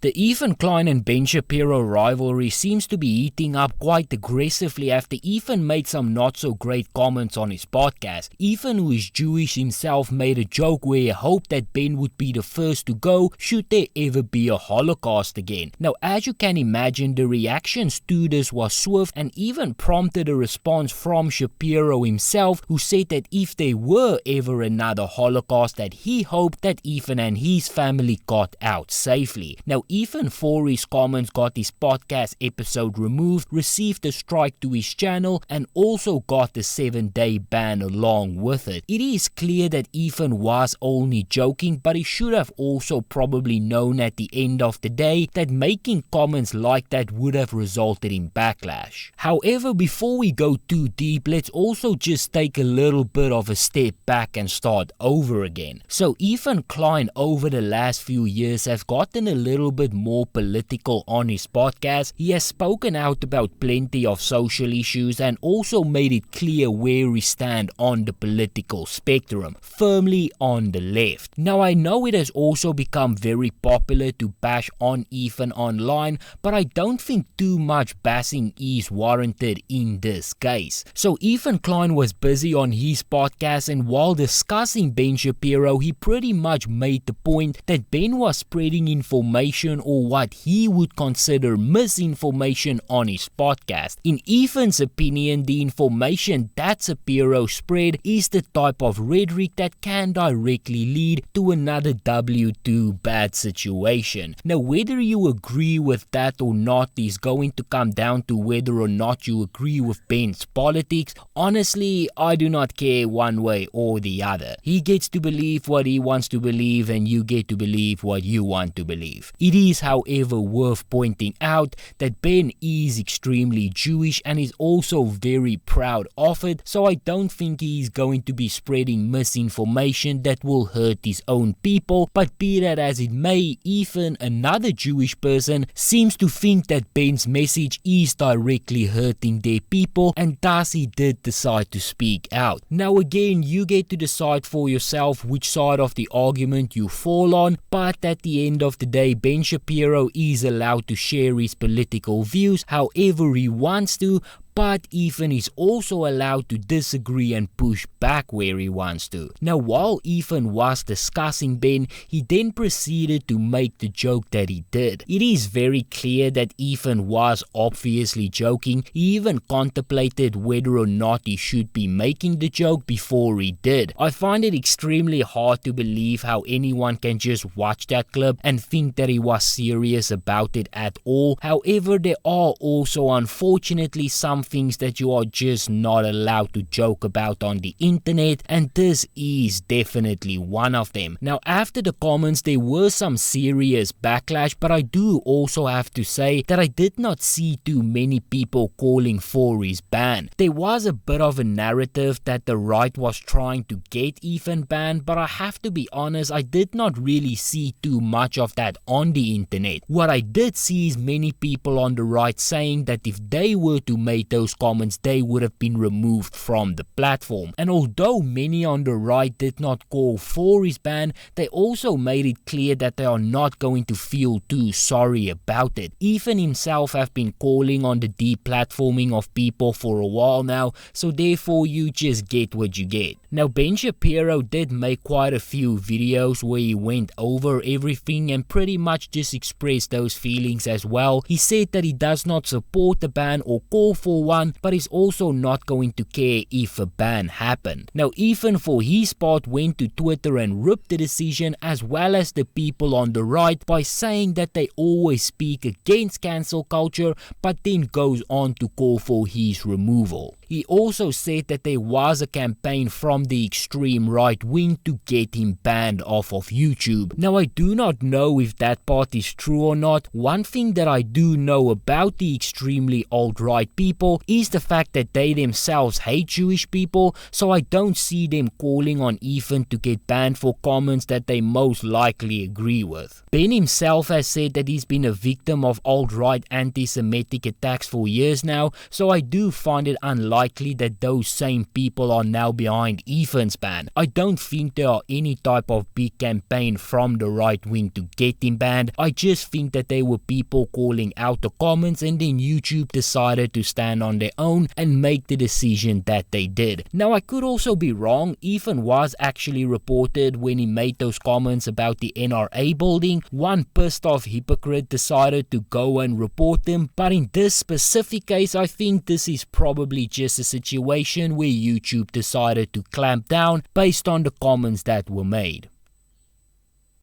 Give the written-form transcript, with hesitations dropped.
The Ethan Klein and Ben Shapiro rivalry seems to be heating up quite aggressively after Ethan made some not so great comments on his podcast. Ethan, who is Jewish himself, made a joke where he hoped that Ben would be the first to go should there ever be a Holocaust again. Now, as you can imagine, the reactions to this was swift and even prompted a response from Shapiro himself, who said that if there were ever another Holocaust, that he hoped that Ethan and his family got out safely. Now, Ethan, for his comments, got his podcast episode removed, received a strike to his channel, and also got a 7-day ban along with it. It is clear that Ethan was only joking, but he should have also probably known at the end of the day that making comments like that would have resulted in backlash. However, before we go too deep, let's also just take a little bit of a step back and start over again. So Ethan Klein over the last few years has gotten a little bit more political on his podcast. He has spoken out about plenty of social issues and also made it clear where we stand on the political spectrum, firmly on the left. Now, I know it has also become very popular to bash on Ethan online, but I don't think too much bashing is warranted in this case. So Ethan Klein was busy on his podcast, and while discussing Ben Shapiro, he pretty much made the point that Ben was spreading information or what he would consider misinformation on his podcast. In Ethan's opinion, the information that Shapiro spread is the type of rhetoric that can directly lead to another W2 bad situation. Now, whether you agree with that or not is going to come down to whether or not you agree with Ben's politics. Honestly, I do not care one way or the other. He gets to believe what he wants to believe, and you get to believe what you want to believe. It is, however, worth pointing out that Ben is extremely Jewish and is also very proud of it, so I don't think he is going to be spreading misinformation that will hurt his own people. But be that as it may, Ethan, another Jewish person, seems to think that Ben's message is directly hurting their people, and thus he did decide to speak out. Now again, you get to decide for yourself which side of the argument you fall on, but at the end of the day, Ben Shapiro is allowed to share his political views however he wants to, but Ethan is also allowed to disagree and push back where he wants to. Now, while Ethan was discussing Ben, he then proceeded to make the joke that he did. It is very clear that Ethan was obviously joking. He even contemplated whether or not he should be making the joke before he did. I find it extremely hard to believe how anyone can just watch that clip and think that he was serious about it at all. However, there are also unfortunately some things that you are just not allowed to joke about on the internet, and this is definitely one of them. Now, after the comments, there were some serious backlash, but I do also have to say that I did not see too many people calling for his ban. There was a bit of a narrative that the right was trying to get Ethan banned, but I have to be honest, I did not really see too much of that on the internet. What I did see is many people on the right saying that if they were to make those comments, they would have been removed from the platform. And although many on the right did not call for his ban, they also made it clear that they are not going to feel too sorry about it. Ethan himself have been calling on the deplatforming of people for a while now, so therefore you just get what you get. Now, Ben Shapiro did make quite a few videos where he went over everything and pretty much just expressed those feelings as well. He said that he does not support the ban or call for one, but is also not going to care if a ban happened. Now, Ethan, for his part, went to Twitter and ripped the decision as well as the people on the right by saying that they always speak against cancel culture, but then goes on to call for his removal. He also said that there was a campaign from the extreme right wing to get him banned off of YouTube. Now, I do not know if that part is true or not. One thing that I do know about the extremely alt-right people is the fact that they themselves hate Jewish people, so I don't see them calling on Ethan to get banned for comments that they most likely agree with. Ben himself has said that he's been a victim of alt-right anti-Semitic attacks for years now, so I do find it unlikely likely that those same people are now behind Ethan's ban. I don't think there are any type of big campaign from the right wing to get him banned. I just think that there were people calling out the comments, and then YouTube decided to stand on their own and make the decision that they did. Now, I could also be wrong. Ethan was actually reported when he made those comments about the NRA building. One pissed off hypocrite decided to go and report them, but in this specific case, I think this is probably just a situation where YouTube decided to clamp down based on the comments that were made.